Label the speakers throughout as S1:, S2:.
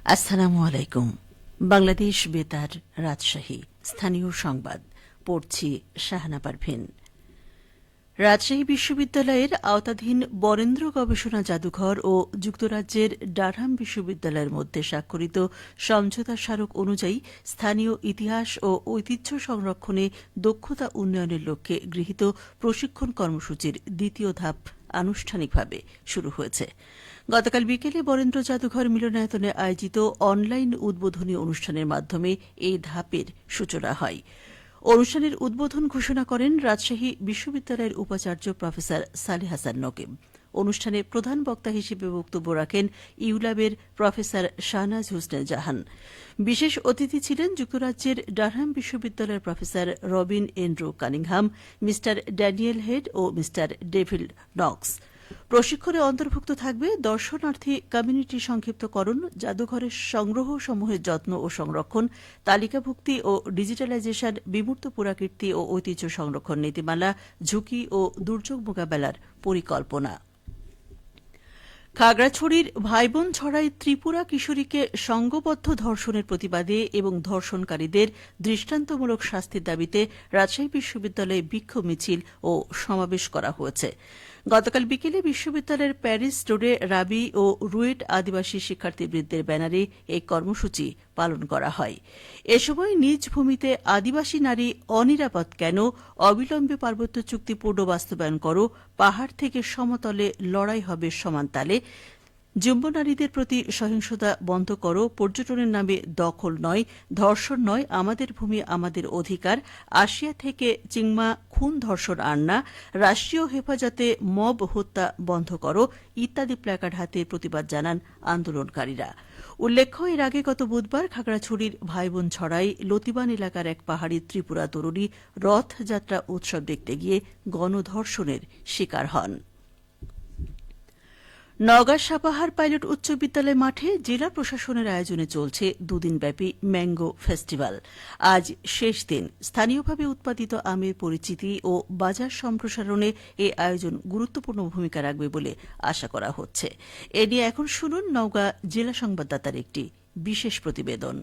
S1: আসসালামু আলাইকুম। বাংলাদেশ বেতার, রাজশাহী স্থানীয় সংবাদ পড়ছি শাহানা পারভিন। রাজশাহী বিশ্ববিদ্যালয়ের আওতাধীন বরেন্দ্র গবেষণা জাদুঘর ও যুক্তরাজ্যের ডারহাম বিশ্ববিদ্যালয়ের মধ্যে স্বাক্ষরিত সমঝোতা স্মারক অনুযায়ী স্থানীয় ইতিহাস ও ঐতিহ্য সংরক্ষণে দক্ষতা উন্নয়নের লক্ষ্যে গৃহীত প্রশিক্ষণ কর্মসূচির দ্বিতীয় ধাপ আনুষ্ঠানিকভাবে শুরু হয়েছে। গতকাল বিকেলে বরেন্দ্র জাদুঘর মিলনায়তনে আয়োজিত অনলাইন উদ্বোধনী অনুষ্ঠানের মাধ্যমে এই ধাপের সূচনা হয়। অনুষ্ঠানের উদ্বোধন ঘোষণা করেন রাজশাহী বিশ্ববিদ্যালয়ের উপাচার্য প্রফেসর সালেহ হাসান নকিব। অনুষ্ঠানে প্রধান বক্তা হিসেবে বক্তব্য রাখেন ইউল্যাবের প্রফেসর শাহনাজ হোসেন জাহান। বিশেষ অতিথি ছিলেন যুক্তরাজ্যের ডারহাম বিশ্ববিদ্যালয়ের professor Robin Andrew Cunningham, Mr Daniel Head ও মি ডেভিড নক্স। প্রশিক্ষণে অন্তর্ভুক্ত থাকবে দর্শনার্থী কমিউনিটি সংক্ষিপ্তকরণ, জাদুঘরের সংগ্রহসমূহের যত্ন ও সংরক্ষণ, তালিকাভুক্তি ও ডিজিটালাইজেশন, বিমূর্ত পুরাকীর্তি ও ঐতিহ্য সংরক্ষণ নীতিমালা, ঝুঁকি ও দুর্যোগ মোকাবেলার পরিকল্পনা। খাগড়াছড়ির ভাইবোন ছড়ায় ত্রিপুরা কিশোরীকে সংঘবদ্ধ ধর্ষণের প্রতিবাদে এবং ধর্ষণকারীদের দৃষ্টান্তমূলক শাস্তির দাবিতে রাজশাহী বিশ্ববিদ্যালয়ে বিক্ষোভ মিছিল ও সমাবেশ করা হয়েছে। গতকাল বিকেলে বিশ্ববিদ্যালয়ের প্যারিস রোডে রাবি ও রুয়েট আদিবাসী শিক্ষার্থীবৃন্দের ব্যানারে এই কর্মসূচি পালন করা হয়। এ সময় নিজ ভূমিতে আদিবাসী নারী অনিরাপদ কেন, অবিলম্বে পার্বত্য চুক্তি পূর্ণ বাস্তবায়ন করো, পাহাড় থেকে সমতলে লড়াই হবে সমান তালে, যুম্ব নারীদের প্রতি সহিংসতা বন্ধ করো, পর্যটনের নামে দখল নয়, ধর্ষণ নয়, আমাদের ভূমি আমাদের অধিকার, আসিয়া থেকে চিংমা খুন ধর্ষণ আর না, রাষ্ট্রীয় হেফাজতে মব হত্যা বন্ধ করো ইত্যাদি প্ল্যাকার্ড হাতে প্রতিবাদ জানান আন্দোলনকারীরা। উল্লেখ্য, এর আগে গত বুধবার খাগড়াছড়ির ভাইবোন ছড়াই লতিবান এলাকার এক পাহাড়ি ত্রিপুরা তরুণী রথযাত্রা উৎসব দেখতে গিয়ে গণধর্ষণের শিকার হন। নওগাঁ সাপাহার পাইলট উচ্চ বিদ্যালয় মাঠে জেলা প্রশাসনের আয়োজনে চলছে দুদিনব্যাপী ম্যাঙ্গো ফেস্টিভ্যাল। আজ শেষ দিন। স্থানীয়ভাবে উৎপাদিত আমের পরিচিতি ও বাজার সম্প্রসারণে এই আয়োজন গুরুত্বপূর্ণ ভূমিকা রাখবে বলে আশা করা হচ্ছে। এ নিয়ে এখন শুনুন নওগাঁ জেলা সংবাদদাতার একটি বিশেষ প্রতিবেদন।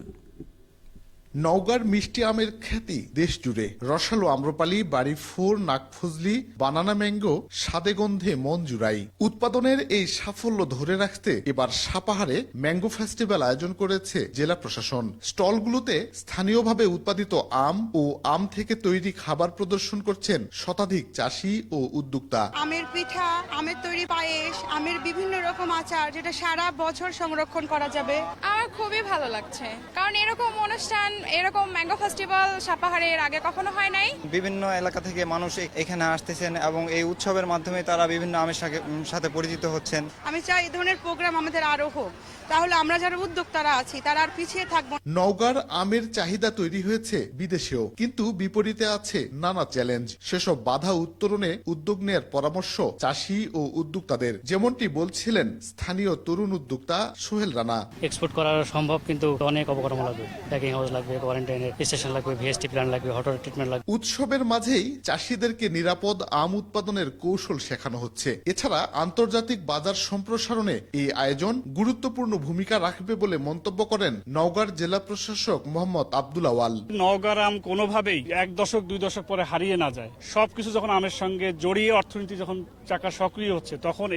S2: নওগাঁর মিষ্টি আমের খ্যাতি দেশ জুড়ে। রসালো আম্রপালি, বাড়ি ফোর, নাকফজলি, বানানা ম্যাঙ্গো স্বাদে গন্ধে মন জুড়াই। উৎপাদনের এই সাফল্য ধরে রাখতে এবার সাপাহারে ম্যাঙ্গো ফেস্টিভ্যাল আয়োজন করেছে জেলা প্রশাসন। স্টলগুলোতে স্থানীয়ভাবে উৎপাদিত আম ও আম থেকে তৈরি খাবার প্রদর্শন করছেন শতাধিক চাষি ও উদ্যোক্তা।
S3: আমের পিঠা, আমের তৈরি পায়েস, আমের বিভিন্ন রকম আচার, যেটা সারা বছর সংরক্ষণ করা যাবে।
S4: আমার খুবই ভালো লাগছে, কারণ এরকম অনুষ্ঠান, এরকম ম্যাঙ্গো ফেস্টিভ্যাল সাপাহারের আগে কখনো হয় নাই।
S5: বিভিন্ন এলাকা থেকে মানুষ এখানে আসতেছেন এবং এই উৎসবের মাধ্যমে তারা বিভিন্ন আমের সাথে পরিচিত হচ্ছেন।
S3: আমি চাই এই ধরনের প্রোগ্রাম আমাদের আরো হোক, তাহলে আমরা যারা উদ্যোক্তারা আছি তারা আর পিছিয়ে থাকবো।
S2: নওগাঁর আমের চাহিদা তৈরি হয়েছে বিদেশেও, কিন্তু বিপরীতে আছে নানা চ্যালেঞ্জ। সেসব বাধা উত্তরণে উদ্যোগ নেয়ার পরামর্শ চাষি ও উদ্যোক্তাদের, যেমনটি বলছিলেন স্থানীয় তরুণ উদ্যোক্তা সোহেল রানা।
S6: এক্সপোর্ট করা সম্ভব, কিন্তু অনেক অবকাঠামো লাগবে, প্যাকিং হাউস লাগবে, কোয়ারেন্টাইনের স্টেশন লাগবে, ভিএসটি প্ল্যান লাগবে, হট ট্রিটমেন্ট লাগবে।
S2: উৎসবের মাঝেই চাষিদেরকে নিরাপদ আম উৎপাদনের কৌশল শেখানো হচ্ছে। এছাড়া আন্তর্জাতিক বাজার সম্প্রসারণে এই আয়োজন গুরুত্বপূর্ণ ভূমিকা রাখবে বলে মন্তব্য করেন নওগাঁর জেলা প্রশাসক মোহাম্মদ আব্দুল আওয়াল।
S7: নওগাঁর আম কোনোভাবেই 1 দশক 2 দশক পরে হারিয়ে না যায়। সবকিছু যখন আমের সঙ্গে জড়িয়ে অর্থনীতি যখন চাকা সক্রিয় হচ্ছে, তখন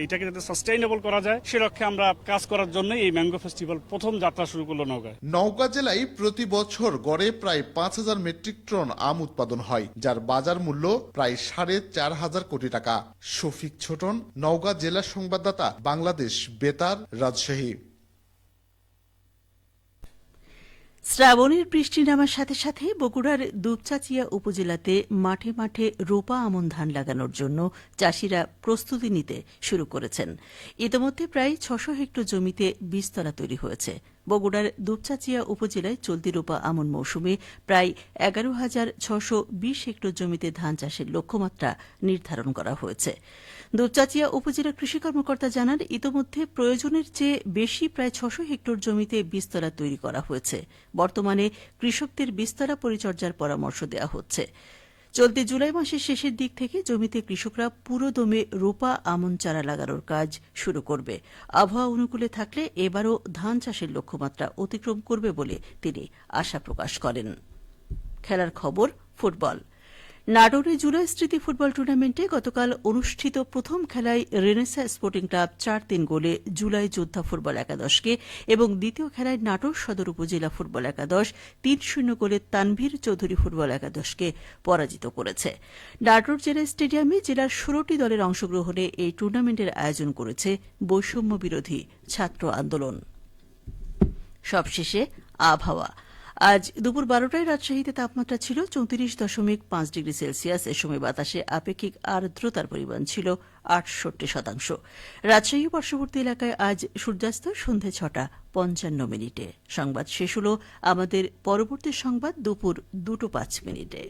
S7: এইটাকে যাতে সাস্টেইনেবল করা যায় সে লক্ষ্যে আমরা কাজ করার জন্য এই ম্যাঙ্গো ফেস্টিভ্যাল প্রথম যাত্রা শুরু করলো নওগাঁয়।
S2: নওগাঁ জেলায় প্রতি বছর গড়ে প্রায় 5,000 মেট্রিক টন আম উৎপাদন হয়, যার বাজার মূল্য প্রায় 4,500 কোটি টাকা। শফিক ছোটন, নওগাঁ জেলা সংবাদদাতা, বাংলাদেশ বেতার, রাজশাহী।
S1: শ্রাবণের বৃষ্টি নামার সাথে সাথে বগুড়ার দুপচাচিয়া উপজেলাতে মাঠে মাঠে রোপা আমন ধান লাগানোর জন্য চাষিরা প্রস্তুতি নিতে শুরু করেছেন। ইতিমধ্যে প্রায় 600 হেক্টর জমিতে বীজতলা তৈরি হয়েছে। বগুড়ার দুপচাচিয়া উপজেলায় চলতি রোপা আমন মৌসুমে প্রায় 11,620 হেক্টর জমিতে ধান চাষের লক্ষ্যমাত্রা নির্ধারণ করা হয়েছে। দুপচাচিয়া উপজেলা কৃষি কর্মকর্তা জানান, ইতোমধ্যে প্রয়োজনের চেয়ে বেশি প্রায় 600 হেক্টর জমিতে বীজতলা তৈরি করা হয়েছে। বর্তমানে কৃষকদের বীজতলা পরিচর্যার পরামর্শ দেওয়া হচ্ছে। চলতি জুলাই মাসের শেষের দিক থেকে জমিতে কৃষকরা পুরোদমে রোপা আমন চারা লাগানোর কাজ শুরু করবে। আবহাওয়া অনুকূলে থাকলে এবারও ধান চাষের লক্ষ্যমাত্রা অতিক্রম করবে বলে তিনি আশা প্রকাশ করেন। খেলার খবর ফুটবল। নাটোরে জুলাই স্মৃতি ফুটবল টুর্নামেন্টে গতকাল অনুষ্ঠিত প্রথম খেলায় রেনেসা স্পোর্টিং ক্লাব ৪-৩ গোলে জুলাই যোদ্ধা ফুটবল একাদশকে এবং দ্বিতীয় খেলায় নাটোর সদর উপজেলা ফুটবল একাদশ ৩-০ গোলে তানভীর চৌধুরী ফুটবল একাদশকে পরাজিত করেছে। নাটোর জেলা স্টেডিয়ামে জেলার ১৬টি দলের অংশগ্রহণে এই টুর্নামেন্টের আয়োজন করেছে বৈষম্য বিরোধী ছাত্র আন্দোলন। সবশেষে আবহাওয়া। আজ দুপুর ১২টায় রাজশাহীতে তাপমাত্রা ছিল ৩৪.৫ ডিগ্রি সেলসিয়াস। এ সময় বাতাসে আপেক্ষিক আর্দ্রতার পরিমাণ ছিল ৬৮%। রাজশাহী পার্শ্ববর্তী এলাকায় আজ সূর্যাস্ত সন্ধে ৬টা ৫৫ মিনিটে। সংবাদ শেষ হল। আমাদের পরবর্তী সংবাদ দুপুর ২টা ৫ মিনিটে।